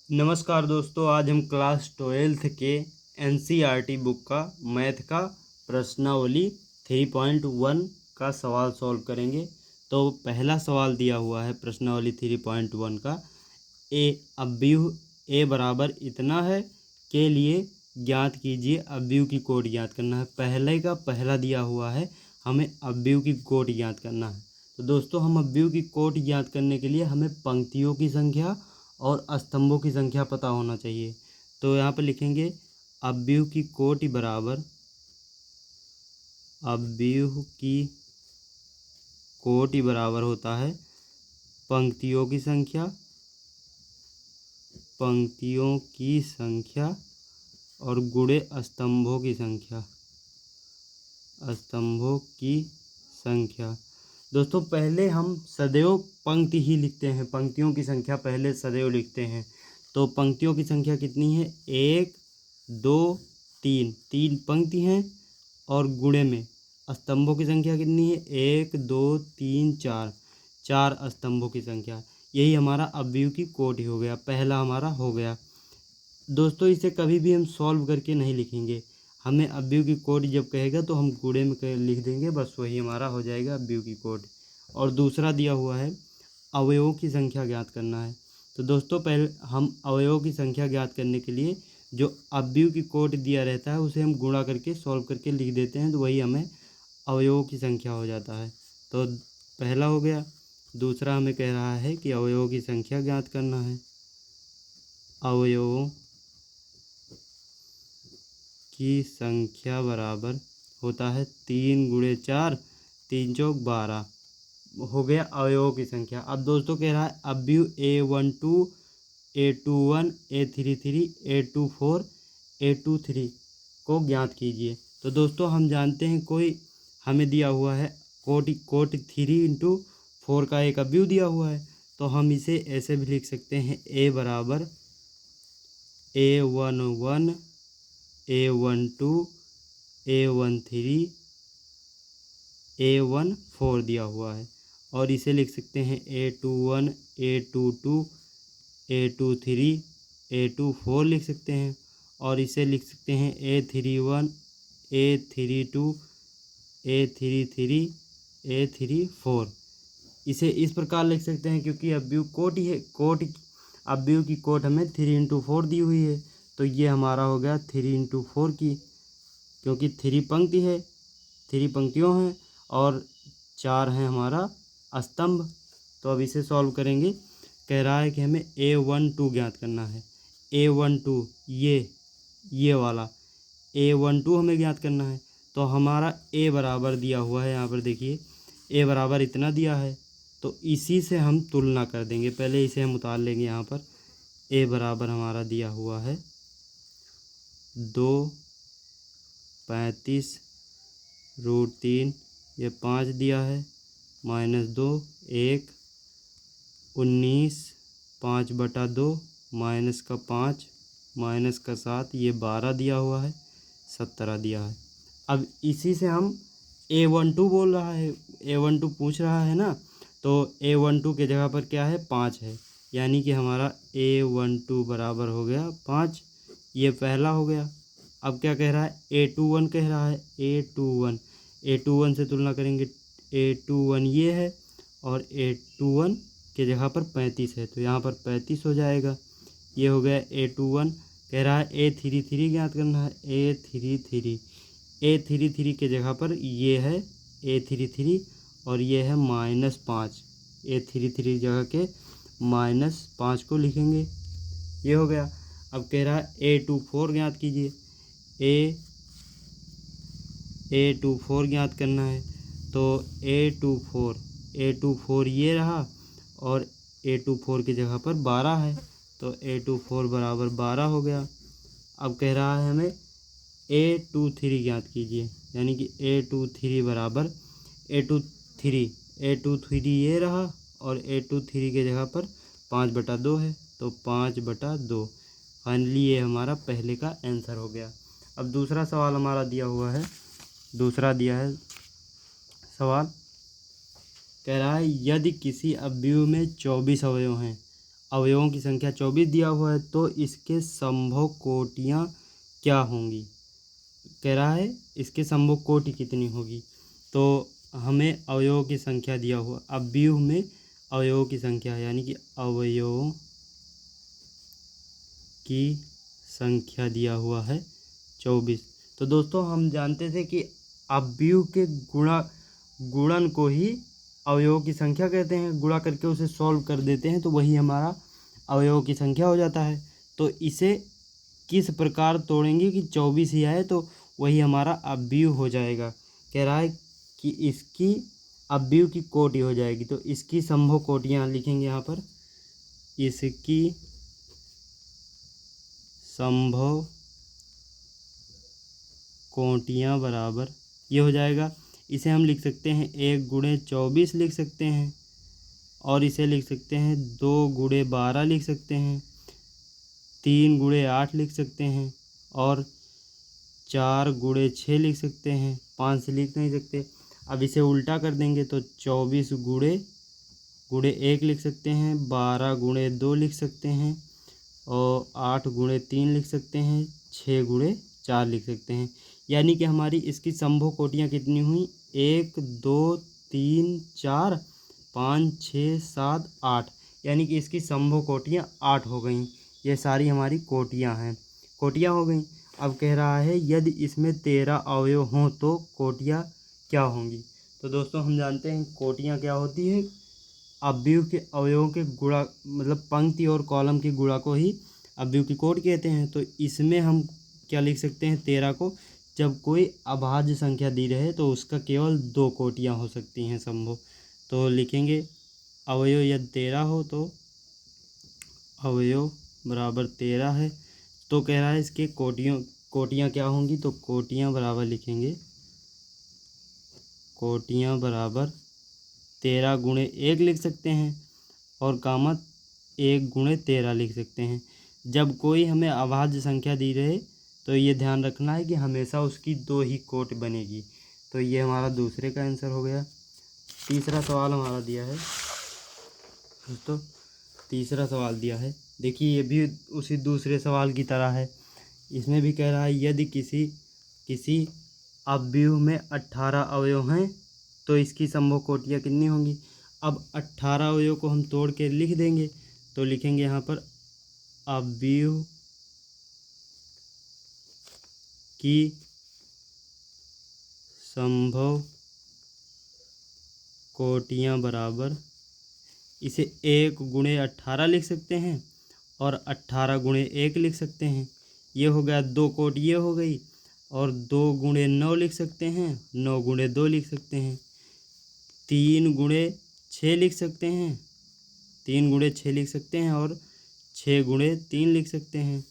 नमस्कार दोस्तों, आज हम क्लास 12th के एनसीईआरटी बुक का मैथ का प्रश्नावली 3.1 का सवाल सॉल्व करेंगे। तो पहला सवाल दिया हुआ है प्रश्नावली 3.1 का, ए अवयव ए बराबर इतना है के लिए ज्ञात कीजिए अवयव की कोटि ज्ञात करना है। पहले का पहला दिया हुआ है, हमें अवयव की कोटि ज्ञात करना है। तो दोस्तों, हम अवयव की कोटि ज्ञात करने के लिए हमें पंक्तियों की संख्या और स्तंभों की संख्या पता होना चाहिए। तो यहाँ पर लिखेंगे अवयव की कोटि बराबर अवयव की कोटि बराबर होता है पंक्तियों की संख्या और गुणे स्तंभों की संख्या। दोस्तों, पहले हम सदैव पंक्ति ही लिखते हैं, पंक्तियों की संख्या पहले सदैव लिखते हैं। तो पंक्तियों की संख्या कितनी है? 1 2 3, 3 पंक्ति हैं और गुणे में स्तंभों की संख्या कितनी है? 1 2 3 4, 4 स्तंभों की संख्या। यही हमारा अवयव की कोटि हो गया, पहला हमारा हो गया। दोस्तों, इसे कभी भी हम सॉल्व करके नहीं लिखेंगे, हमें अवयव की कोटि जब कहेगा तो हम गुणे में लिख देंगे, बस वही हमारा हो जाएगा अवयव की कोटि। और दूसरा दिया हुआ है अवयवों की संख्या ज्ञात करना है। तो दोस्तों, पहले हम अवयवों की संख्या ज्ञात करने के लिए जो अवयव की कोटि दिया रहता है उसे हम गुणा करके सॉल्व करके लिख देते हैं, तो वही हमें अवयवों की संख्या हो जाता है। तो पहला हो गया। दूसरा हमें कह रहा है कि अवयवों की संख्या ज्ञात करना है। अवयवों की संख्या बराबर होता है 3 गुणे 4, 3 चौक 12 हो गया अवयवों की संख्या। अब दोस्तों कह रहा है अवयव A12 A21 A33 A24 A23 को ज्ञात कीजिए। तो दोस्तों, हम जानते हैं कोई हमें दिया हुआ है कोटि 3 × 4 का एक अवयव दिया हुआ है, तो हम इसे ऐसे भी लिख सकते हैं A बराबर A11 A12 A13 A14 दिया हुआ है, और इसे लिख सकते हैं A21 A22 A23 A24 लिख सकते हैं, और इसे लिख सकते हैं A31 A32 A33 A34। इसे इस प्रकार लिख सकते हैं क्योंकि अवयव कोटि है, अवयव की कोटि हमें 3 × 4 दी हुई है, तो ये हमारा हो गया 3 × 4 की, क्योंकि 3 पंक्ति है, 3 पंक्तियों हैं और 4 हैं हमारा स्तंभ। तो अब इसे सॉल्व करेंगे। कह रहा है कि हमें A12 ज्ञात करना है। A12 ये वाला A12 हमें ज्ञात करना है। तो हमारा A बराबर दिया हुआ है, यहाँ पर देखिए A बराबर इतना दिया है, तो इसी से हम तुलना कर देंगे। पहले इसे हम उतार लेंगे। यहाँ पर A बराबर हमारा दिया हुआ है 2 35 √3, ये 5 दिया है, -2 1 19 5/2 -5 -7, ये 12 दिया हुआ है, 17 दिया है। अब इसी से हम A12 बोल रहा है, A12 पूछ रहा है ना, तो A12 के जगह पर क्या है? 5 है, यानी कि हमारा A12 बराबर हो गया 5। ये पहला हो गया। अब क्या कह रहा है? A21 कह रहा है। A21 से तुलना करेंगे। A21 ये है और A21 के जगह पर 35 है, तो यहाँ पर 35 हो जाएगा। ये हो गया A21। कह रहा है A33 ज्ञात करना है। A33 के जगह पर ये है A33 और ये है -5। A33 जगह के -5 को लिखेंगे। ये हो गया। अब कह रहा है A24 ज्ञात कीजिए। A24 ज्ञात करना है, तो A24 ये रहा और A24 की जगह पर 12 है, तो A24 बराबर 12 हो गया। अब कह रहा है हमें A23 ज्ञात कीजिए, यानी कि A23 बराबर A23 ये रहा और A23 के जगह पर 5/2 है, तो 5/2। फाइनली ये हमारा पहले का आंसर हो गया। अब दूसरा सवाल हमारा दिया हुआ है, दूसरा दिया है सवाल। कह रहा है यदि किसी अवयव में 24 अवयव हैं, अवयवों की संख्या 24 दिया हुआ है, तो इसके संभव कोटियाँ क्या होंगी। कह रहा है इसके संभव कोटि कितनी होगी। तो हमें अवयवों की संख्या दिया हुआ, अब व्यूह में अवयवों की संख्या यानी कि अवयवों की संख्या दिया हुआ है 24। तो दोस्तों हम जानते थे कि अवयव के गुणन को ही अवयवों की संख्या कहते हैं, गुणा करके उसे सॉल्व कर देते हैं तो वही हमारा अवयवों की संख्या हो जाता है। तो इसे किस प्रकार तोड़ेंगे कि 24 ही आए तो वही हमारा अवयव हो जाएगा। कह रहा है कि इसकी अवयव की कोटि हो जाएगी, तो इसकी संभव कोटियाँ लिखेंगे यहाँ पर। इसकी संभव कोटियाँ बराबर ये हो जाएगा। इसे हम लिख सकते हैं 1 गुणे 24 लिख सकते हैं, और इसे लिख सकते हैं 2 गुणे 12 लिख सकते हैं, 3 गुणे 8 लिख सकते हैं, और 4 गुणे 6 लिख सकते हैं। 5 से लिख नहीं सकते। अब इसे उल्टा कर देंगे तो 24 गुणे 1 लिख सकते हैं, 12 गुणे 2 लिख सकते हैं, और 8 गुणे 3 लिख सकते हैं, 6 गुणे 4 लिख सकते हैं। यानी कि हमारी इसकी संभव कोटियाँ कितनी हुई, 1 2 3 4 5 6 7 8, यानी कि इसकी संभव कोटियाँ 8 हो गई। ये सारी हमारी कोटियाँ हैं, कोटियाँ हो गई। अब कह रहा है यदि इसमें 13 अवयव हों तो कोटियाँ क्या होंगी। तो दोस्तों हम जानते हैं कोटियाँ क्या होती है, अवयव के अवयवों के गुणा, मतलब पंक्ति और कॉलम की गुणा को ही अवयव की कोटि कहते हैं। तो इसमें हम क्या लिख सकते हैं, 13 को जब कोई अभाज्य संख्या दी रहे तो उसका केवल 2 कोटियाँ हो सकती हैं संभव। तो लिखेंगे अवयव यदि 13 हो तो अवयव बराबर 13 है, तो कह रहा है इसके कोटियाँ क्या होंगी। तो कोटियाँ बराबर लिखेंगे, कोटियाँ बराबर 13 गुणे 1 लिख सकते हैं, और गामा 1 गुणे 13 लिख सकते हैं। जब कोई हमें अभाज्य संख्या दी रहे तो ये ध्यान रखना है कि हमेशा उसकी 2 ही कोटि बनेगी। तो ये हमारा दूसरे का आंसर हो गया। तीसरा सवाल हमारा दिया है दोस्तों, तीसरा सवाल दिया है, देखिए ये भी उसी दूसरे सवाल की तरह है। इसमें भी कह रहा है यदि किसी अवयव में 18 अवयव हैं तो इसकी संभव कोटियाँ कितनी होंगी। अब 18 अवयव को हम तोड़ के लिख देंगे, तो लिखेंगे यहाँ पर अवयव की संभव कोटियाँ बराबर, इसे 1 गुणे 18 लिख सकते हैं और 18 गुणे 1 लिख सकते हैं। ये हो गया 2 कोटि, ये हो गई, और 2 गुणे 9 लिख सकते हैं, 9 गुणे 2 लिख सकते हैं, 3 गुणे 6 लिख सकते हैं, 3 गुणे 6 लिख सकते हैं, और 6 गुणे 3 लिख सकते हैं।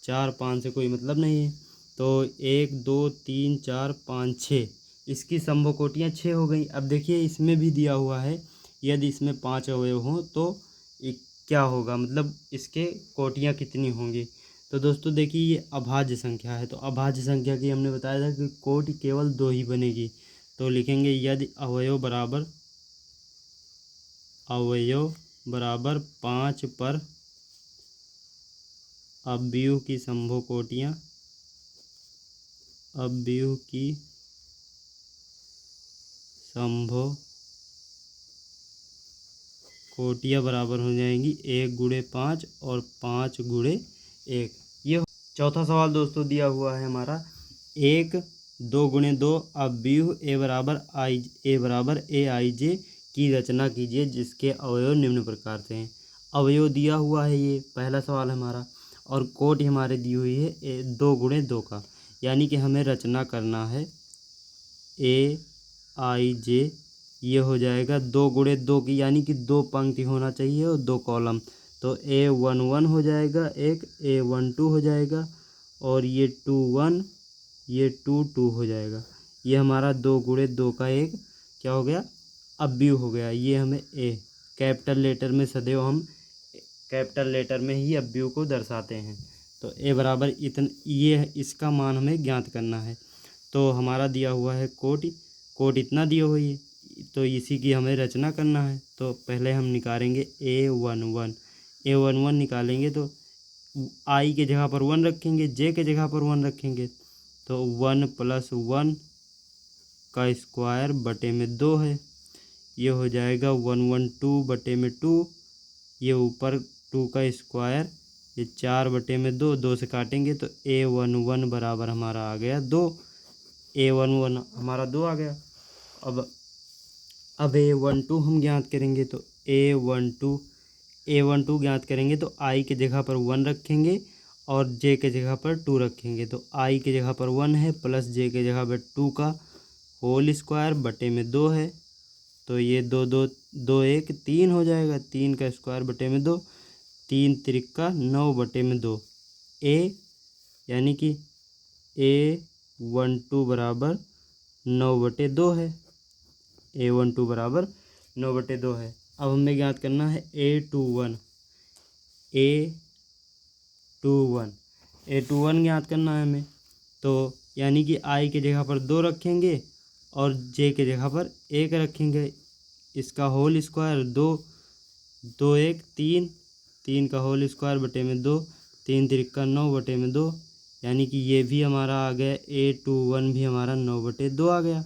4 5 से कोई मतलब नहीं है, तो 1 2 3 4 5 6, इसकी संभव कोटियाँ 6 हो गई। अब देखिए इसमें भी दिया हुआ है यदि इसमें 5 अवयव हों तो क्या होगा, मतलब इसके कोटियाँ कितनी होंगी। तो दोस्तों देखिए ये अभाज्य संख्या है, तो अभाज्य संख्या की हमने बताया था कि कोटि केवल 2 ही बनेगी। तो लिखेंगे यदि अवयव बराबर 5 पर अवयव की संभव कोटियाँ, अवयव की संभव कोटियाँ बराबर हो जाएंगी 1 गुणे 5 और 5 गुणे 1। ये चौथा सवाल दोस्तों दिया हुआ है हमारा 1 2 गुणे 2 अवयव ए बराबर ए आई जे की रचना कीजिए जिसके अवयव निम्न प्रकार से हैं। अवयव दिया हुआ है, ये पहला सवाल हमारा, और कोटि हमारे दी हुई है 2 गुणे 2 का, यानी कि हमें रचना करना है ए आई जे, ये हो जाएगा 2 गुणे 2 की, यानी कि 2 पंक्ति होना चाहिए और 2 कॉलम। तो A11 हो जाएगा, एक A12 हो जाएगा, और ये 21, ये 22 हो जाएगा। ये हमारा 2 गुणे 2 का एक क्या हो गया, अवयव हो गया। ये हमें कैपिटल लेटर में सदैव हम कैपिटल लेटर में ही अवयव को दर्शाते हैं। तो ए बराबर ये इसका मान हमें ज्ञात करना है। तो हमारा दिया हुआ है कोट इतना दिया हुई है, तो इसी की हमें रचना करना है। तो पहले हम निकालेंगे A11, A11 निकालेंगे तो I के जगह पर 1 रखेंगे, J के जगह पर 1 रखेंगे तो 1 + 1 का स्क्वायर बटे में 2 है। ये हो जाएगा 112 बटे में 2, ये ऊपर 2 का स्क्वायर, ये 4 बटे में 2, 2 से काटेंगे तो A11 बराबर हमारा आ गया 2। A11 हमारा 2 आ गया। अब A12 हम ज्ञात करेंगे तो A12 ज्ञात करेंगे तो I के जगह पर 1 रखेंगे और J के जगह पर 2 रखेंगे तो I के जगह पर 1 है प्लस J के जगह पर 2 का होल स्क्वायर बटे में 2 है। तो ये 2 2 2 1 3 हो जाएगा, 3 का स्क्वायर बटे में 2, 3 त्रिका 9 बटे में 2। यानी कि A12 बराबर 9/2 है। A12 बराबर 9/2 है। अब हमें ज्ञात करना है A21 ज्ञात करना है हमें। तो यानी कि I के जगह पर 2 रखेंगे और J के जगह पर 1 रखेंगे। इसका होल स्क्वायर 2 2 1 3, 3 का होल स्क्वायर बटे में 2, 3 त्रिका 9 बटे में 2। यानी कि ये भी हमारा आ गया, A21 भी हमारा 9/2 आ गया।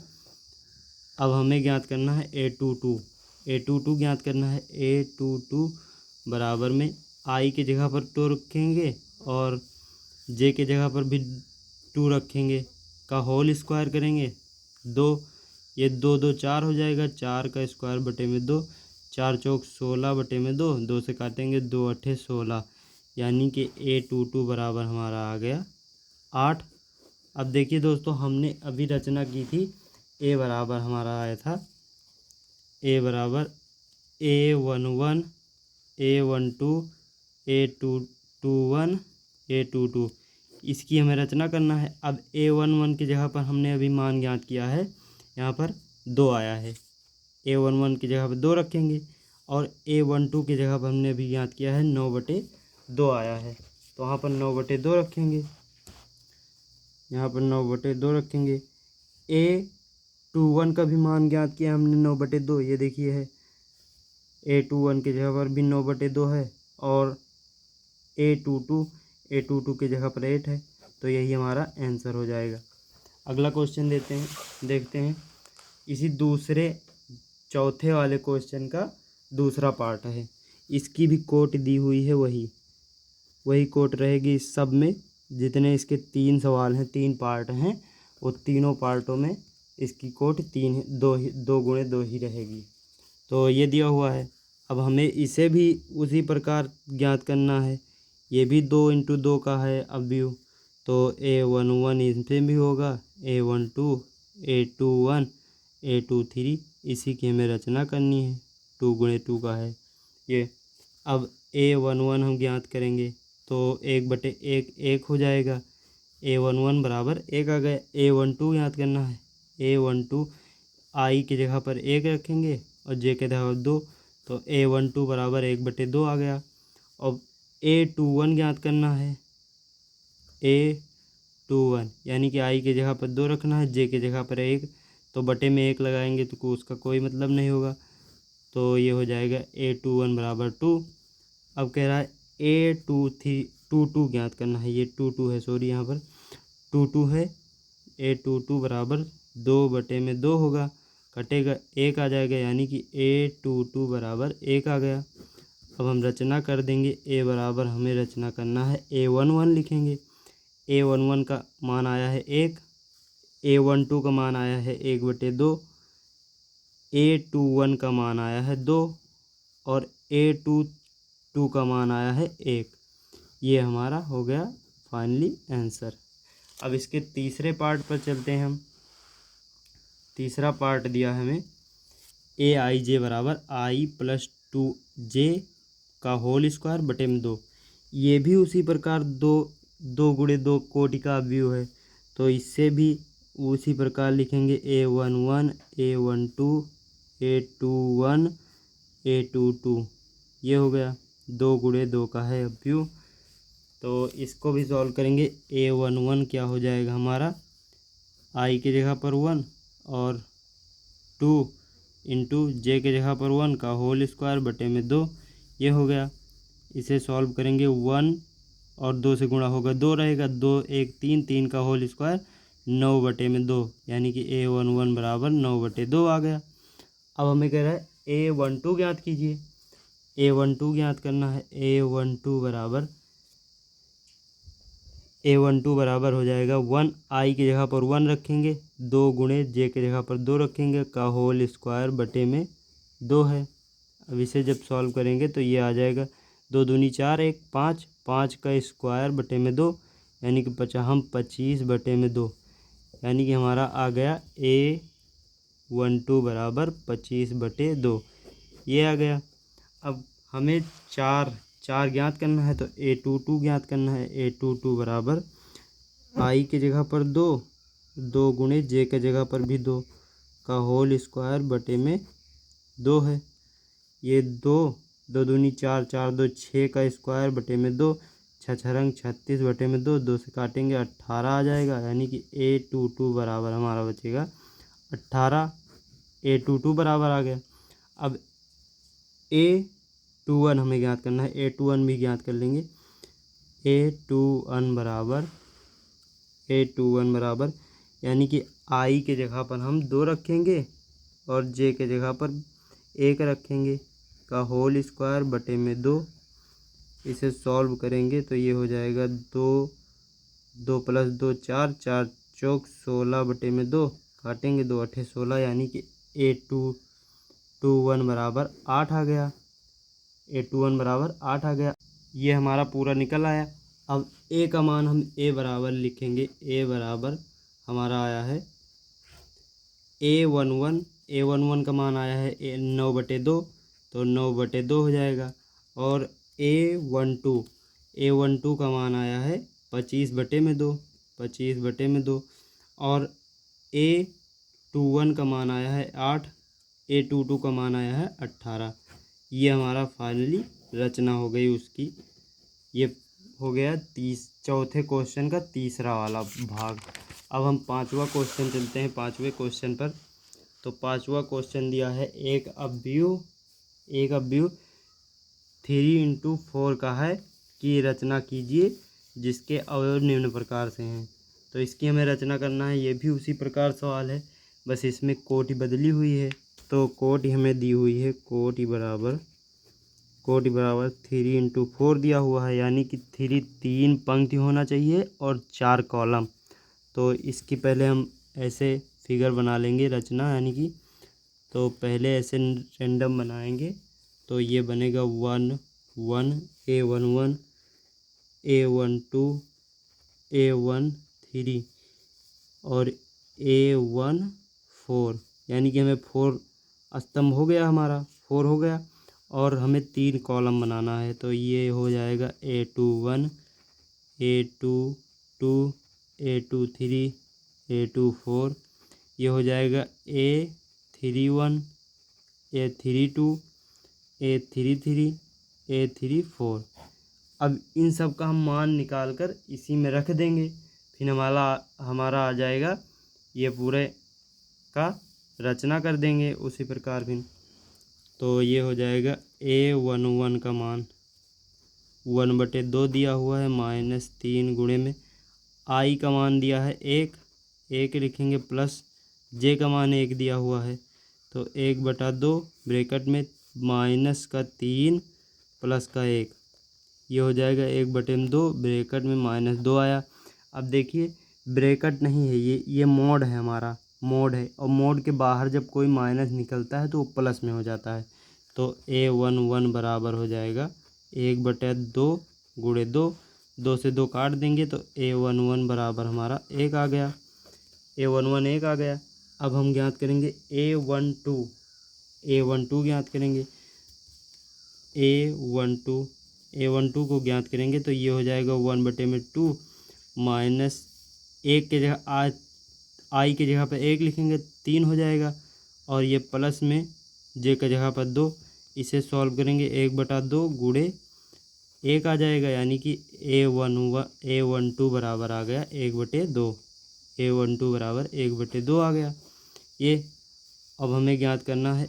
अब हमें ज्ञात करना है A22 ज्ञात करना है। A22 बराबर में I के जगह पर 2 रखेंगे और J के जगह पर भी 2 रखेंगे, का होल स्क्वायर करेंगे 2, ये 2 2 4 हो जाएगा, 4 का स्क्वायर बटे में 2, 4 चौक 16 बटे में 2, 2 से काटेंगे 2 8 16। यानी कि A22 बराबर हमारा आ गया 8। अब देखिए दोस्तों, हमने अभी रचना की थी, A बराबर हमारा आया था, A बराबर A11 A12 A21 A22, इसकी हमें रचना करना है। अब A11 की जगह पर हमने अभी मान ज्ञात किया है, यहाँ पर 2 आया है, A11 की जगह पर 2 रखेंगे और A12 की जगह पर हमने अभी ज्ञात किया है 9/2 आया है, तो वहाँ पर 9/2 रखेंगे, यहाँ पर 9/2 रखेंगे। A21 का भी मान ज्ञात किया हमने 9/2, ये देखिए है, A21 की जगह पर भी 9/2 है और A22 की जगह पर 8 है, तो यही हमारा आंसर हो जाएगा। अगला क्वेश्चन देखते हैं। इसी दूसरे चौथे वाले क्वेश्चन का दूसरा पार्ट है, इसकी भी कोट दी हुई है, वही कोट रहेगी इस सब में। जितने इसके 3 सवाल हैं, 3 पार्ट हैं, वो तीनों पार्टों में इसकी कोट 2 ही रहेगी। तो ये दिया हुआ है। अब हमें इसे भी उसी प्रकार ज्ञात करना है, ये भी 2 × 2 का है अवयव, तो A11 इसमें भी होगा, A12 A21 A23, इसी की हमें रचना करनी है, 2 × 2 का है ये। अब A11 हम ज्ञात करेंगे तो 1/1 1 हो जाएगा, A11 बराबर 1 आ गया। A12 ज्ञात करना है, A12 I की जगह पर 1 रखेंगे और J के जगह 2, तो A12 बराबर 1/2 आ गया। अब A21 ज्ञात करना है, A21 यानी कि I की जगह पर 2 रखना है, J की जगह पर 1, तो बटे में 1 लगाएंगे तो उसका कोई मतलब नहीं होगा, तो ये हो जाएगा A21 बराबर 2। अब कह रहा है A22 ज्ञात करना है, ये 22 है, सॉरी, यहाँ पर 22 है। A22 बराबर 2/2 होगा, कटेगा 1 आ जाएगा, यानी कि A22 बराबर 1 आ गया। अब हम रचना कर देंगे, A बराबर हमें रचना करना है, A11 लिखेंगे, A11 का मान आया है 1, A12 का मान आया है 1/2, A21 का मान आया है 2 और A22 का मान आया है 1। ये हमारा हो गया फाइनली आंसर। अब इसके तीसरे पार्ट पर चलते हैं हम। तीसरा पार्ट दिया है हमें, AIJ बराबर I + 2J का होल स्क्वायर बटे में 2। ये भी उसी प्रकार 2 × 2 कोटि का अवयव है, तो इससे भी उसी प्रकार लिखेंगे, A11 A12 A21 A22, ये हो गया 2 × 2 का है अवयव। तो इसको भी सॉल्व करेंगे। A11 क्या हो जाएगा हमारा, I की जगह पर 1 और 2 × J के जगह पर 1 का होल स्क्वायर बटे में 2, ये हो गया। इसे सॉल्व करेंगे 1 और 2 से गुणा होगा 2 रहेगा, 2 1 3, 3 का होल स्क्वायर 9/2 यानी कि A11 बराबर 9/2 आ गया। अब हमें कह रहा है A12 ज्ञात कीजिए। A12 ज्ञात करना है। A12 बराबर हो जाएगा 1, आई की जगह पर 1 रखेंगे, 2 गुणे जे की जगह पर 2 रखेंगे का होल स्क्वायर बटे में 2 है। अब इसे जब सॉल्व करेंगे तो ये आ जाएगा 2 दूनी 4, 1 5, 5 का स्क्वायर बटे में 2 यानी कि 25/2 यानी कि हमारा आ गया A12 बराबर 25/2 ये आ गया। अब हमें चार ज्ञात करना है तो A22 ज्ञात करना है। A22 बराबर आई की जगह पर 2, 2 गुणे जे के जगह पर भी 2 का होल स्क्वायर बटे में 2 है। ये 2 दूनी 4, 4 2 6 का स्क्वायर बटे में 2, 6 6 36/2, 2 से काटेंगे 18 आ जाएगा यानी कि A22 बराबर हमारा बचेगा 18। A22 बराबर आ गया। अब A21 हमें ज्ञात करना है। A21 भी ज्ञात कर लेंगे। A21 बराबर यानी कि आई के जगह पर हम 2 रखेंगे और जे के जगह पर 1 रखेंगे का होल स्क्वायर बटे में 2। इसे सॉल्व करेंगे तो ये हो जाएगा 2 2 + 2 4, 4 चौक 16/2 काटेंगे 2 8 16 यानी कि A21 बराबर 8 आ गया। A21 बराबर 8 आ गया। ये हमारा पूरा निकल आया। अब A का मान हम A बराबर लिखेंगे। A बराबर हमारा आया है A11 का मान आया है 9/2 तो 9/2 हो जाएगा। और A12 का मान आया है 25/2 25/2 और A21 का मान आया है 8, A22 का मान आया है 18। ये हमारा फाइनली रचना हो गई उसकी। ये हो गया चौथे क्वेश्चन का तीसरा वाला भाग। अब हम पांचवा क्वेश्चन चलते हैं पांचवें क्वेश्चन पर। तो पांचवा क्वेश्चन दिया है एक अवयव 3×4 का है कि रचना कीजिए जिसके अवयव निम्न प्रकार से हैं। तो इसकी हमें रचना करना है। ये भी उसी प्रकार सवाल है, बस इसमें कोटि बदली हुई है। तो कोटि हमें दी हुई है कोटि बराबर 3×4 दिया हुआ है यानी कि 3 पंक्ति होना चाहिए और 4 कॉलम। तो इसकी पहले हम ऐसे फिगर बना लेंगे रचना यानी कि। तो पहले ऐसे रैंडम बनाएंगे तो ये बनेगा 1 1 A11 A12 A13 और A14 यानी कि हमें 4 स्तंभ हो गया, हमारा 4 हो गया। और हमें 3 कॉलम बनाना है तो ये हो जाएगा A21 A22 A23 A24। ये हो जाएगा A31 A32 A33 A34। अब इन सब का हम मान निकाल कर इसी में रख देंगे, फिर हमारा आ जाएगा ये पूरे का रचना कर देंगे उसी प्रकार फिर। तो ये हो जाएगा A11 का मान 1/2 दिया हुआ है -3 गुणे में आई का मान दिया है 1 लिखेंगे प्लस जे का मान 1 दिया हुआ है तो 1/2 ब्रैकेट में -3 प्लस का 1 ये हो जाएगा 1/2 ब्रैकेट में -2 आया। अब देखिए ब्रैकेट नहीं है, ये मोड है, हमारा मोड है और मोड के बाहर जब कोई माइनस निकलता है तो वो प्लस में हो जाता है। तो A11 बराबर हो जाएगा 1/2 गुणे 2 से 2 काट देंगे तो A11 बराबर हमारा 1 आ गया। A11 1 आ गया। अब हम ज्ञात करेंगे A12 ज्ञात करेंगे। A12 को ज्ञात करेंगे तो ये हो जाएगा 1/2 माइनस 1 के जगह आई की जगह पर 1 लिखेंगे 3 हो जाएगा और ये प्लस में जे की जगह पर 2। इसे सॉल्व करेंगे 1/2 गुणे 1 आ जाएगा यानी कि A12 बराबर आ गया 1/2। A12 बराबर 1/2 आ गया ये। अब हमें ज्ञात करना है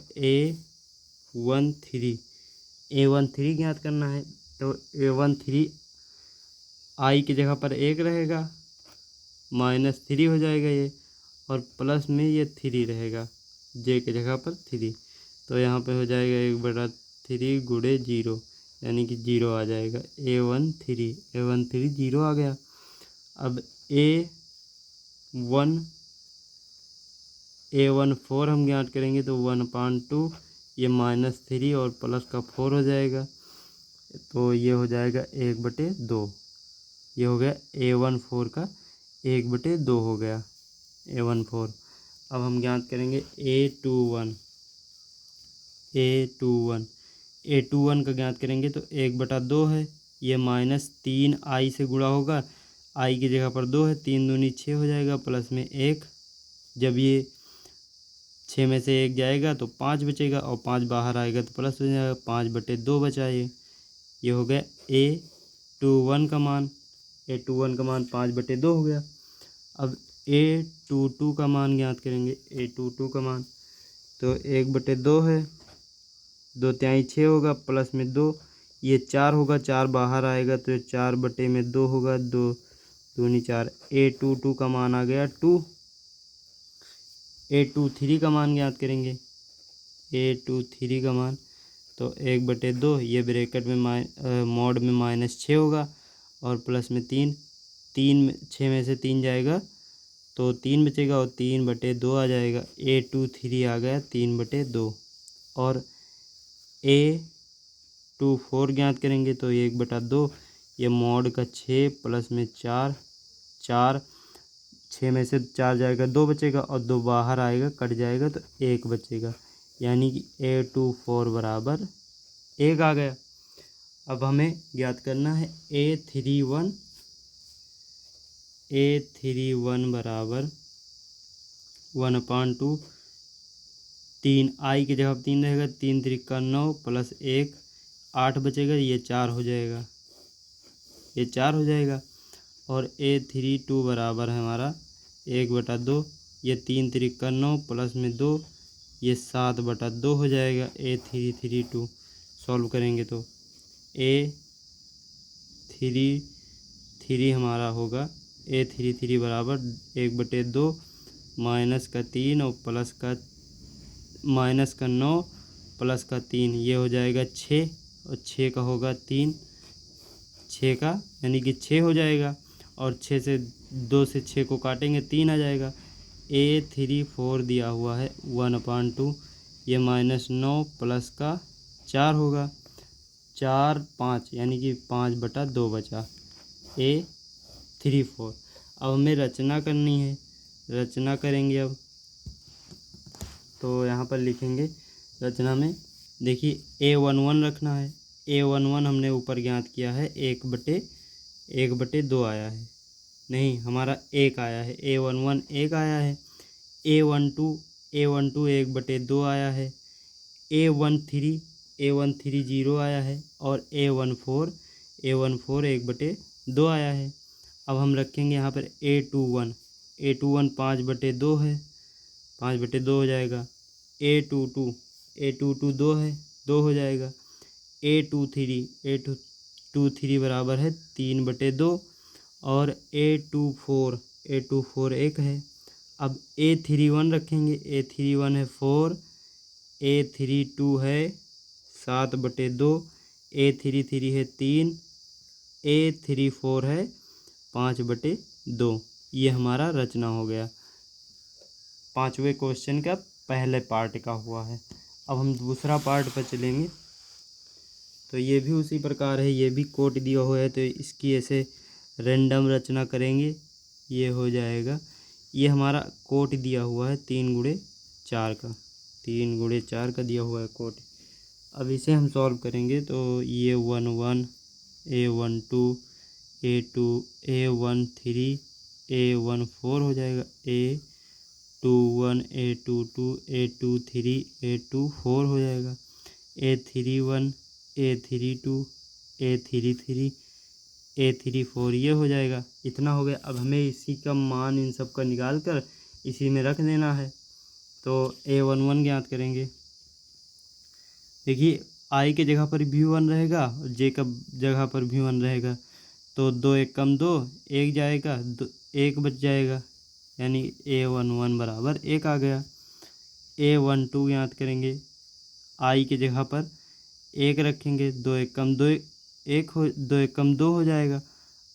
A13 ज्ञात करना है। तो A13 आई की जगह पर 1 रहेगा, -3 हो जाएगा ये, और प्लस में ये 3 रहेगा, जे की जगह पर 3। तो यहाँ पे हो जाएगा 1/3 गुणे 0, यानी कि 0 आ जाएगा। A13 0 आ गया। अब A14 हम ज्ञात करेंगे तो 1/2, ये -3 और प्लस का 4 हो जाएगा, तो ये हो जाएगा 1/2। ये हो गया A14 का 1/2 हो गया A14। अब हम ज्ञात करेंगे A21 का ज्ञात करेंगे तो 1/2 है, ये -3 आई से गुणा होगा, आई की जगह पर 2 है, 3 दूनी 6 हो जाएगा, प्लस में 1, जब ये 6 में से 1 जाएगा तो 5 बचेगा, और 5 बाहर आएगा तो प्लस हो जाएगा, 5/2 बचा ये हो गया A21 का मान। A21 का मान 5/2 हो गया। अब A22 का मान ज्ञात करेंगे। A22 का मान तो 1/2 है, 2 तिहाई 6 होगा, प्लस में 2, ये 4 होगा, 4 बाहर आएगा तो 4/2 होगा, 2 दूनी 4। A22 का मान आ गया 2। A23 का मान ज्ञात करेंगे। A23 का मान तो 1/2, ये ब्रैकेट में मॉड में -6 होगा, और प्लस में 3, 6 में से 3 जाएगा तो 3 बचेगा, और 3/2 आ जाएगा। A23 आ गया 3/2। और A24 ज्ञात करेंगे तो 1/2, ये मॉड का 6 प्लस में 4, 6 में से 4 जाएगा 2 बचेगा, और 2 बाहर आएगा कट जाएगा तो 1 बचेगा, यानी कि A24 बराबर 1 आ गया। अब हमें ज्ञात करना है A31 बराबर 1/2, 3 आई की जगह 3 रहेगा, 3 त्रिका 9 प्लस 1 8 बचेगा, ये 4 हो जाएगा, ये 4 हो जाएगा। और A32 बराबर है हमारा 1/2, ये 3 त्रिका 9 प्लस में 2, ये 7/2 हो जाएगा। A332 सॉल्व करेंगे तो A33 हमारा होगा, A33 बराबर 1/2 -3 और -9 प्लस का 3, ये हो जाएगा 6, और 6 का होगा 3, 6 का यानी कि 6 हो जाएगा, और 6 से 2 से 6 को काटेंगे 3 आ जाएगा। A34 दिया हुआ है 1/2, ये -9 प्लस का 4 होगा, 4 5 यानी कि 5/2 बचा A34। अब हमें रचना करनी है, रचना करेंगे। अब तो यहाँ पर लिखेंगे रचना में, देखिए A11 रखना है। A11 हमने ऊपर ज्ञात किया है 1/2 आया है, नहीं हमारा 1 आया है। A11 1 आया है। A12 1/2 आया है। A13 0 आया है, और A14 1/2 आया है। अब हम रखेंगे यहाँ पर A21 5/2 है, 5/2 हो जाएगा। A22 2 है, 2 हो जाएगा। A23 बराबर है 3/2, और A24 1 है। अब A31 रखेंगे, A31 है 4, A32 है 7/2, A33 है 3, A34 है 5/2। ये हमारा रचना हो गया, 5वें क्वेश्चन का पहले पार्ट का हुआ है। अब हम दूसरा पार्ट पर चलेंगे, तो ये भी उसी प्रकार है, ये भी कोट दिया हुआ है, तो इसकी ऐसे रैंडम रचना करेंगे, ये हो जाएगा। ये हमारा कोट दिया हुआ है 3x4 का, 3x4 का दिया हुआ है कोट। अब इसे हम सॉल्व करेंगे तो ये 1 A12 A2 A13 A14 हो जाएगा, A21 A22 A23 A24 हो जाएगा, A31 A32 A33 A34 ये हो जाएगा। इतना हो गया। अब हमें इसी का मान इन सब का निकाल कर इसी में रख देना है। तो A11 ज्ञात करेंगे। देखिए आई के जगह पर भी 1 रहेगा और जे का जगह पर भी 1 रहेगा, तो 2 एक कम 2, 1 जाएगा, 1 बच जाएगा, यानी A11 बराबर 1 आ गया। A12 याद करेंगे, आई के जगह पर 1 रखेंगे, 2 एक कम 2, 2 एक कम 2 हो जाएगा,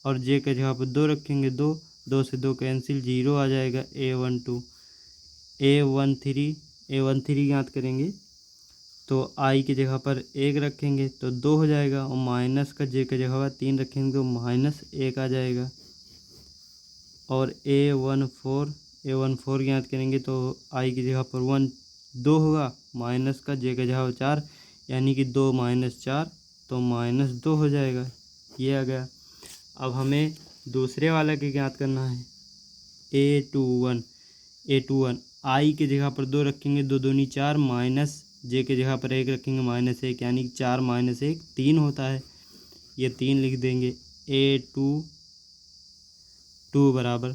और जे के जगह पर 2 रखेंगे, 2, 2 से 2 कैंसिल, 0 आ जाएगा। A12 A13 याद करेंगे, तो आई की जगह पर 1 रखेंगे तो 2 हो जाएगा, और माइनस का जे की जगह पर 3 रखेंगे तो -1 आ जाएगा। और A14 याद करेंगे तो आई की जगह पर 1 2 होगा, माइनस का जे की जगह पर 4, यानी कि 2 - 4 तो -2 हो जाएगा। ये आ गया। अब हमें दूसरे वाला के ज्ञात करना है। A21 आई के जगह पर 2 रखेंगे, 2 दूनी 4, माइनस जे के जगह पर 1 रखेंगे, -1, यानी कि 4 - 1 3 होता है, ये 3 लिख देंगे। A22 बराबर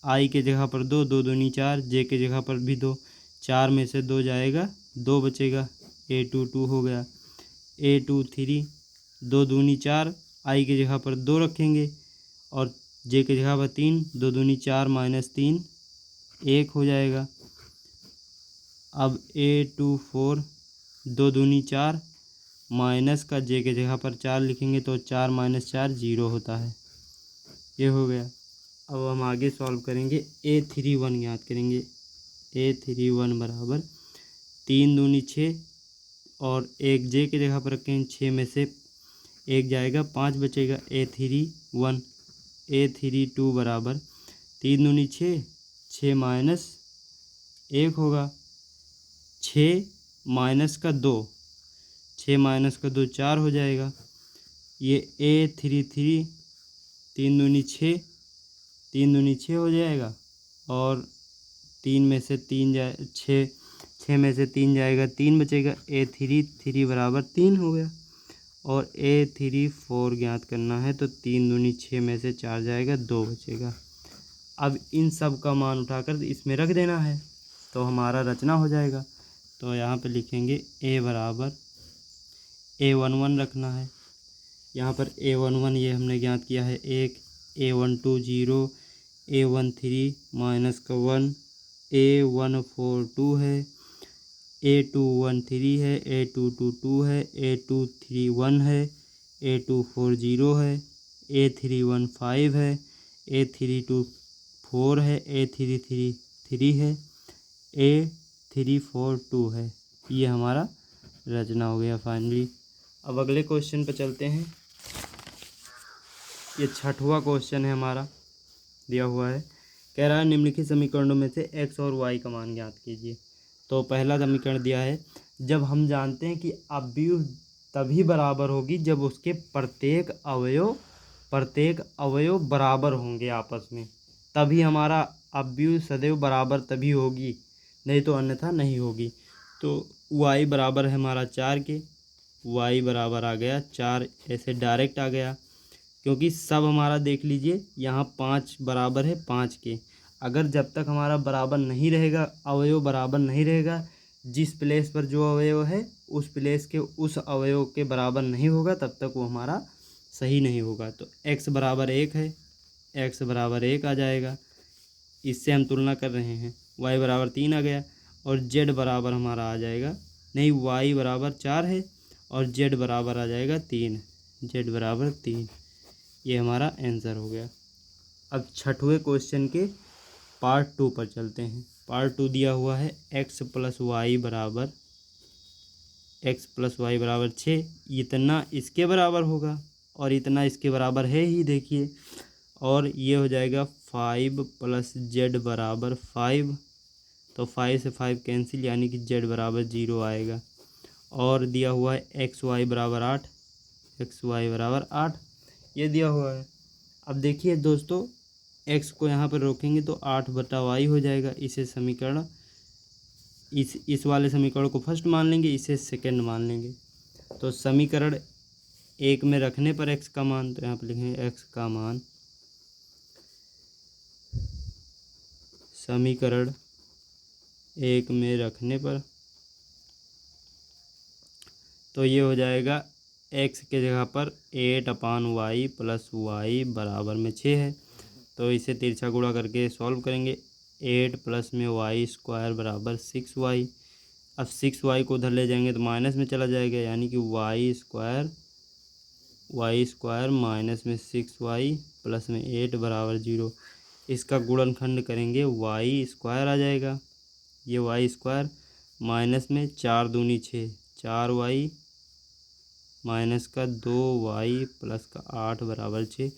आई के जगह पर 2, 2 दूनी 4, जे के जगह पर भी 2, 4 में से 2 जाएगा, 2 बचेगा, A22 हो गया। A23 2 दूनी 4, आई की जगह पर 2 रखेंगे और जे की जगह पर 3, 2 दूनी 4 -3 1 हो जाएगा। अब A24 2 दूनी 4, माइनस का जे की जगह पर 4 लिखेंगे तो 4 - 4 0 होता है। ये हो गया। अब हम आगे सॉल्व करेंगे। A31 याद करेंगे, A31 बराबर 3 दूनी 6 और 1 जे की जगह पर रखेंगे, 6 में से 1 जाएगा, 5 बचेगा। A32 बराबर 3 दूनी 6, 6 - 1 होगा, 6 माइनस का 2, 6 माइनस का 2 4 हो जाएगा। ये A33 3 दूनी 6, 3 दूनी 6 हो जाएगा, और 3 में से 3 जाए 6 में से 3 जाएगा, 3 बचेगा। A33 बराबर 3 हो गया। और A34 ज्ञात करना है, तो 3 दूनी 6 में से 4 जाएगा, 2 बचेगा। अब इन सब का मान उठाकर इसमें रख देना है तो हमारा रचना हो जाएगा। तो यहाँ पे लिखेंगे A बराबर A11 रखना है, यहाँ पर A11 ये हमने ज्ञात किया है 1, A12 0, A13 -1, A142 है, A213 है, A222 है, A231 है, A240 है, A315 है, A324 है, A333 है, A342 है। ये हमारा रचना हो गया फाइनली। अब अगले क्वेश्चन पर चलते हैं। ये 6वां क्वेश्चन है हमारा, दिया हुआ है, कह रहा है निम्नलिखित समीकरणों में से x और y का मान ज्ञात कीजिए। तो पहला समीकरण दिया है, जब हम जानते हैं कि अवयव तभी बराबर होगी जब उसके प्रत्येक अवयव बराबर होंगे आपस में, तभी हमारा अवयव सदैव बराबर तभी होगी, नहीं तो अन्यथा नहीं होगी। तो y बराबर है हमारा 4 के, y बराबर आ गया 4, ऐसे डायरेक्ट आ गया, क्योंकि सब हमारा देख लीजिए यहाँ 5 बराबर है 5 के। अगर जब तक हमारा बराबर नहीं रहेगा, अवयव बराबर नहीं रहेगा, जिस प्लेस पर जो अवयव है उस प्लेस के उस अवयव के बराबर नहीं होगा, तब तक वो हमारा सही नहीं होगा। तो x बराबर 1 है, x बराबर 1 आ जाएगा, इससे हम तुलना कर रहे हैं। y बराबर 3 आ गया, और z बराबर हमारा आ जाएगा, नहीं y बराबर 4 है और z बराबर आ जाएगा 3, z बराबर 3। ये हमारा आंसर हो गया। अब 6वें क्वेश्चन के पार्ट 2 पर चलते हैं। पार्ट 2 दिया हुआ है x + y बराबर 6, इतना इसके बराबर होगा और इतना इसके बराबर है ही, देखिए, और ये हो जाएगा 5 + z बराबर 5, तो 5 से 5 कैंसिल, यानी कि z बराबर 0 आएगा। और दिया हुआ है xy बराबर 8, ये दिया हुआ है। अब देखिए दोस्तों, x को यहाँ पर रोकेंगे तो 8/y हो जाएगा। इसे समीकरण इस वाले समीकरण को फर्स्ट मान लेंगे, इसे सेकंड मान लेंगे। तो समीकरण 1 में रखने पर x का मान, तो यहाँ पर लिखेंगे x का मान, समीकरण 1 में रखने पर तो ये हो जाएगा x के जगह पर 8/y प्लस वाई बराबर में 6 है। तो इसे तिरछा गुणा करके सॉल्व करेंगे। 8 प्लस में वाई स्क्वायर बराबर 6y। अब 6y को उधर ले जाएंगे तो माइनस में चला जाएगा, यानी कि वाई स्क्वायर माइनस में 6y प्लस में 8 बराबर 0। इसका गुणनखंड करेंगे वाई स्क्वायर आ जाएगा। ये वाई स्क्वायर माइनस में 4 दूनी 6, 4y माइनस का 2y प्लस का 8 बराबर 6।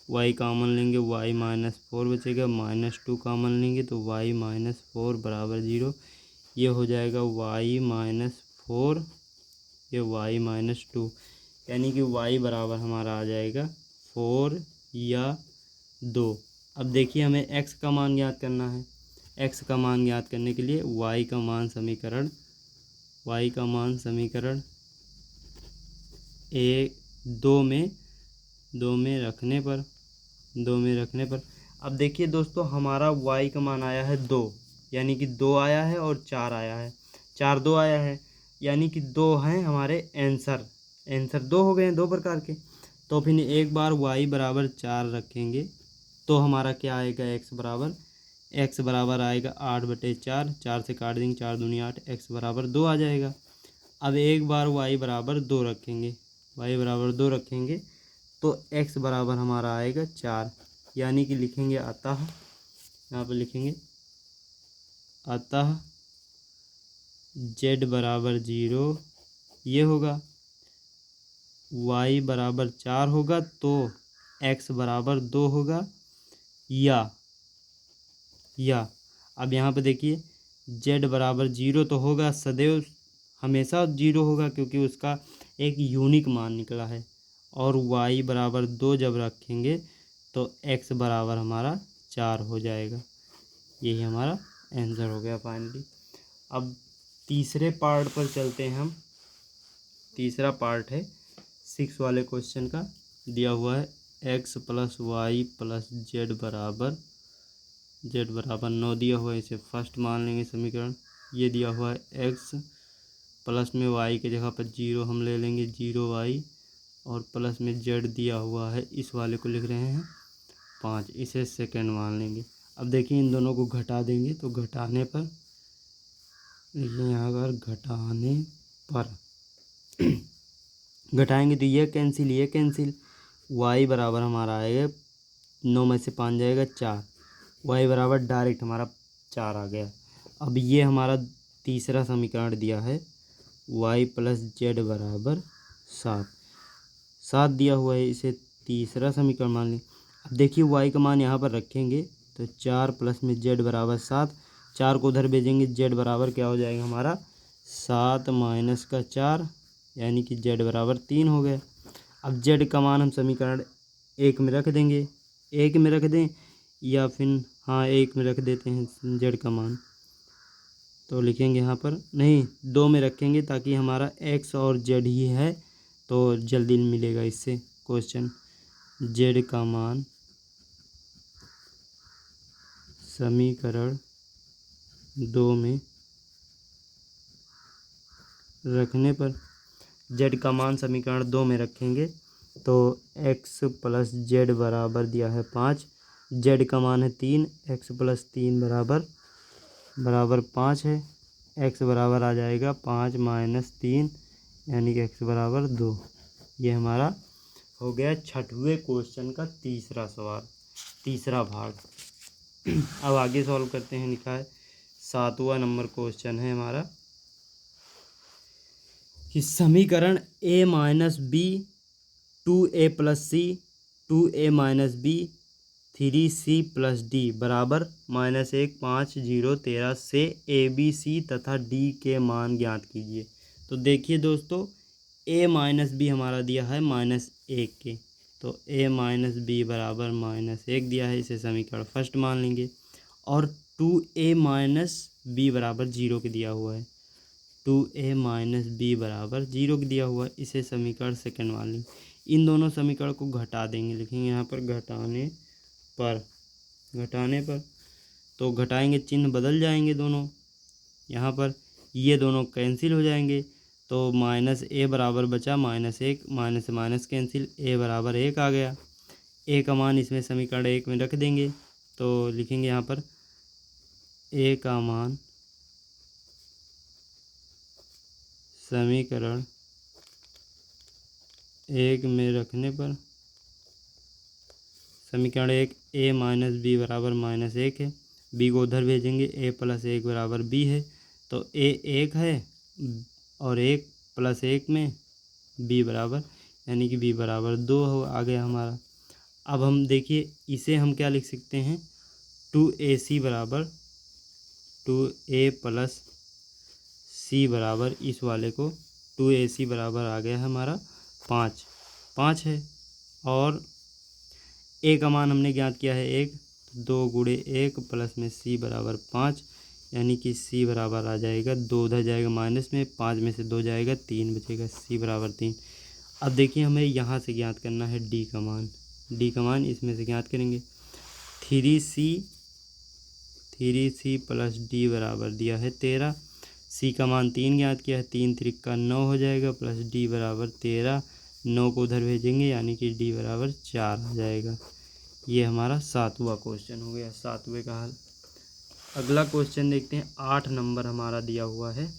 y कॉमन लेंगे, y -4 बचेगा, -2 कॉमन लेंगे तो y -4 बराबर 0। ये हो जाएगा y -4, ये y -2, यानी कि y बराबर हमारा आ जाएगा 4 या 2। अब देखिए हमें x का मान ज्ञात करना है। x का मान ज्ञात करने के लिए y का मान समीकरण दो में रखने पर अब देखिए दोस्तों, हमारा y का मान आया है 2, यानी कि 2 आया है और 4 आया है। 4 2 आया है, यानी कि 2 हैं हमारे आंसर 2 हो गए हैं 2 प्रकार के। तो फिर एक बार y बराबर 4 रखेंगे तो हमारा क्या आएगा, x बराबर आएगा 8/4, 4 से काट देंगे, 4 दूनी 8, x बराबर 2 आ जाएगा। अब एक बार y बराबर 2 रखेंगे तो x बराबर हमारा आएगा 4, यानी कि लिखेंगे अतः, यहाँ पर लिखेंगे अतः z बराबर 0 ये होगा, y बराबर 4 होगा तो x बराबर 2 होगा, या अब यहाँ पे देखिए z बराबर 0 तो होगा, सदैव हमेशा 0 होगा क्योंकि उसका एक यूनिक मान निकला है। और y बराबर 2 जब रखेंगे तो x बराबर हमारा 4 हो जाएगा। यही हमारा आंसर हो गया फाइनली। अब तीसरे पार्ट पर चलते हैं हम। तीसरा पार्ट है 6 वाले क्वेश्चन का। दिया हुआ है x plus y plus z बराबर 9 दिया हुआ है। इसे फर्स्ट मान लेंगे समीकरण। ये दिया हुआ है x प्लस में y के जगह पर 0 हम ले लेंगे 0y, और प्लस में z दिया हुआ है, इस वाले को लिख रहे हैं 5, इसे सेकंड मान लेंगे। अब देखिए इन दोनों को घटा देंगे तो घटाने पर यहाँ पर घटाएंगे तो ये कैंसिल, y बराबर हमारा आएगा 9 में से 5 जाएगा 4, y बराबर डायरेक्ट हमारा 4 आ गया। अब ये हमारा तीसरा समीकरण दिया है y प्लस जेड बराबर 7 दिया हुआ है, इसे तीसरा समीकरण मान लें। अब देखिए y का मान यहाँ पर रखेंगे तो 4 प्लस में z बराबर 7, 4 को उधर भेजेंगे, z बराबर क्या हो जाएगा हमारा 7 माइनस का 4, यानी कि z बराबर 3 हो गया। अब z का मान हम समीकरण 1 में रख देंगे, 1 में रख दें या फिर हाँ 1 में रख देते हैं z का मान। तो लिखेंगे यहाँ पर नहीं 2 में रखेंगे ताकि हमारा x और z ही है तो जल्दी मिलेगा इससे क्वेश्चन। z का मान समीकरण 2 में रखने पर, z का मान समीकरण 2 में रखेंगे तो x प्लस जेड बराबर दिया है 5, z का मान है 3, x प्लस 3 बराबर 5 है, x बराबर आ जाएगा 5 माइनस 3, यानी कि x बराबर 2। ये हमारा हो गया 6वें क्वेश्चन का तीसरा भाग। अब आगे सॉल्व करते हैं। लिखा है 7वां नंबर क्वेश्चन है हमारा कि समीकरण a minus B 2a plus C 2a minus B 3c plus D बराबर -1 5 0 13 से ए बी सी तथा डी के मान ज्ञात कीजिए। तो देखिए दोस्तों a माइनस बी हमारा दिया है -1 के, तो a माइनस बी बराबर -1 दिया है, इसे समीकरण फर्स्ट मान लेंगे। और 2a माइनस बी बराबर 0 के दिया हुआ है, 2a माइनस बी बराबर 0 के दिया हुआ है, इसे समीकरण सेकंड मान लेंगे। इन दोनों समीकरण को घटा देंगे, लिखेंगे यहाँ पर घटाने पर तो घटाएंगे चिन्ह बदल जाएंगे दोनों, यहाँ पर ये दोनों कैंसिल हो जाएंगे तो माइनस ए बराबर बचा -1, माइनस से माइनस कैंसिल, ए बराबर 1 आ गया। ए का मान इसमें समीकरण 1 में रख देंगे, तो लिखेंगे यहाँ पर ए का मान समीकरण 1 में रखने पर समीकरण 1 a माइनस बी बराबर -1 है। b को उधर भेजेंगे, a प्लस 1 बराबर b है, तो a 1 है और 1 प्लस 1 में b बराबर, यानी कि b बराबर 2 हो आ गया हमारा। अब हम देखिए इसे हम क्या लिख सकते हैं, 2ac बराबर 2a प्लस c बराबर, इस वाले को 2ac बराबर आ गया हमारा 5 है। और a का मान हमने ज्ञात किया है 1, 2 गुणे 1 प्लस में c बराबर 5, यानी कि c बराबर आ जाएगा 2 उधर जाएगा माइनस में, 5 में से 2 जाएगा 3 बचेगा, c बराबर 3। अब देखिए हमें यहाँ से ज्ञात करना है d का मान इसमें से ज्ञात करेंगे। 3c प्लस d बराबर दिया है 13, c का मान 3 ज्ञात किया है, 3 त्रिका 9 हो जाएगा, प्लस d बराबर 13, 9 को उधर भेजेंगे, यानी कि d बराबर 4 आ जाएगा। ये हमारा 7वां क्वेश्चन हो गया, 7वें का हल। अगला क्वेश्चन देखते हैं, 8 नंबर हमारा दिया हुआ है,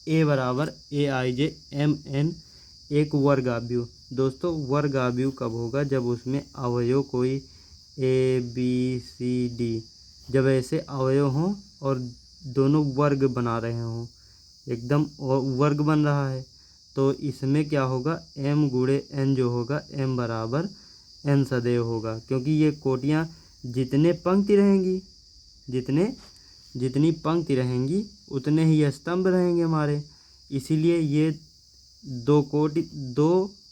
a बराबर aij एक वर्गाव्यू। दोस्तों वर्गाव्यू कब होगा, जब उसमें अवयव कोई a b c d, जब ऐसे अवयव हों और दोनों वर्ग बना रहे हों, एकदम वर्ग बन रहा है, तो इसमें क्या होगा, m गुणे n जो होगा, m बराबर n सदैव होगा, क्योंकि ये कोटियाँ जितने पंक्ति रहेंगी, जितनी पंक्ति रहेंगी उतने ही स्तंभ रहेंगे हमारे। इसीलिए ये 2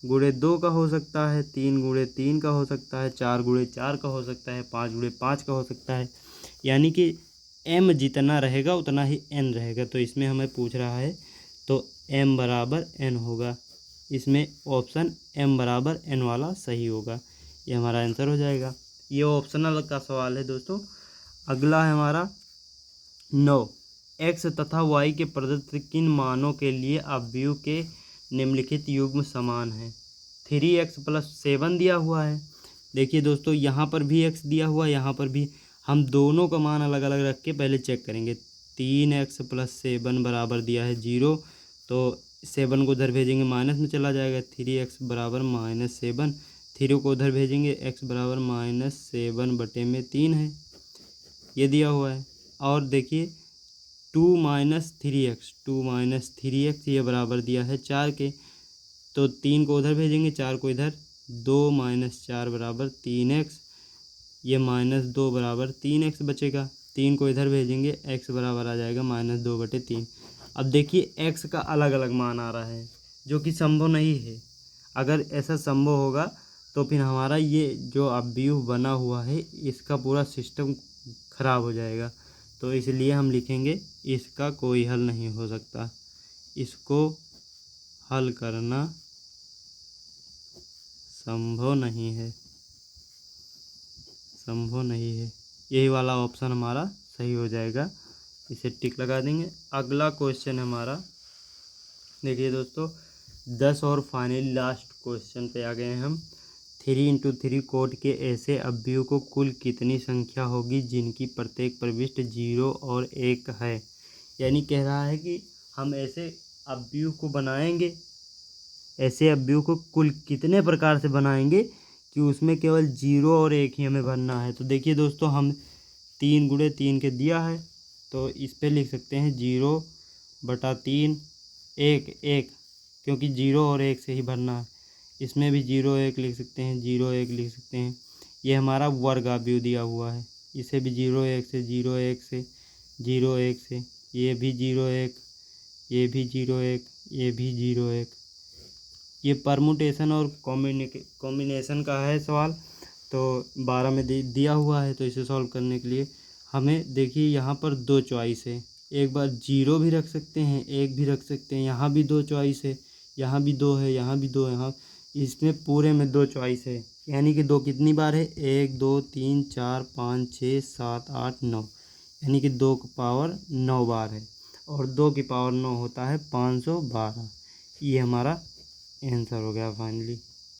गुणे 2 का हो सकता है, 3 गुणे 3 का हो सकता है, 4 गुणे 4 का हो सकता है, 5 गुणे 5 का हो सकता है, यानी कि m जितना रहेगा उतना ही n रहेगा। तो इसमें हमें पूछ रहा है, तो m बराबर n होगा, इसमें ऑप्शन m बराबर n वाला सही होगा, ये हमारा आंसर हो जाएगा। ये ऑप्शनल का सवाल है दोस्तों। अगला है हमारा 9, x तथा y के प्रदत्त किन मानों के लिए अवयव के निम्नलिखित युग्म समान है। 3x प्लस 7 दिया हुआ है। देखिए दोस्तों यहाँ पर भी x दिया हुआ है, यहाँ पर भी, हम दोनों का मान अलग अलग रख के पहले चेक करेंगे। 3x प्लस 7 बराबर दिया है 0, तो 7 को उधर भेजेंगे माइनस में चला जाएगा, 3x बराबर -7, 3 को उधर भेजेंगे, x बराबर -7/3 है, ये दिया हुआ है। और देखिए 2 माइनस 3x ये बराबर दिया है 4 के, तो 3 को उधर भेजेंगे, 4 को इधर, 2 माइनस 4 बराबर 3x, ये -2 बराबर 3x बचेगा, 3 को इधर भेजेंगे, x बराबर आ जाएगा -2/3। अब देखिए x का अलग अलग मान आ रहा है, जो कि संभव नहीं है। अगर ऐसा संभव होगा तो फिर हमारा ये जो अवयव बना हुआ है इसका पूरा सिस्टम खराब हो जाएगा। तो इसलिए हम लिखेंगे इसका कोई हल नहीं हो सकता, इसको हल करना संभव नहीं है, यही वाला ऑप्शन हमारा सही हो जाएगा, इसे टिक लगा देंगे। अगला क्वेश्चन हमारा देखिए दोस्तों, 10 और फाइनली लास्ट क्वेश्चन पे आ गए हैं हम। 3 × 3 कोट के ऐसे अवयव को कुल कितनी संख्या होगी जिनकी प्रत्येक प्रविष्टि 0 और 1 है। यानी कह रहा है कि हम ऐसे अवयव को बनाएंगे, ऐसे अवयव को कुल कितने प्रकार से बनाएंगे कि उसमें केवल 0 और 1 ही हमें भरना है। तो देखिए दोस्तों, हम 3 गुणे 3 के दिया है, तो इस पे लिख सकते हैं 0/3 1, क्योंकि 0 और 1 से ही भरना है। इसमें भी 0 1 लिख सकते हैं, 0 1 लिख सकते हैं। ये हमारा वर्ग अवयव दिया हुआ है, इसे भी 0 1 से, 0 1 से, 0 1 से, ये भी 0 1, ये भी 0 1, ये भी 0 1। ये परमुटेशन और कॉम्बिनेशन का है सवाल, तो 12 में दिया हुआ है। तो इसे सॉल्व करने के लिए हमें देखिए यहाँ पर 2 चॉइस है, एक बार 0 भी रख सकते हैं, 1 भी रख सकते हैं, यहाँ भी 2 चॉइस है, यहाँ भी 2 है, यहाँ भी 2 है, यहाँ इसमें पूरे में 2 चॉइस है। यानी कि 2 कितनी बार है, 1 2 3 4 5 6 7 8 9, यानी कि 2 की पावर 9 बार है, और 2 की पावर 9 होता है 512। ये हमारा आंसर हो गया फाइनली।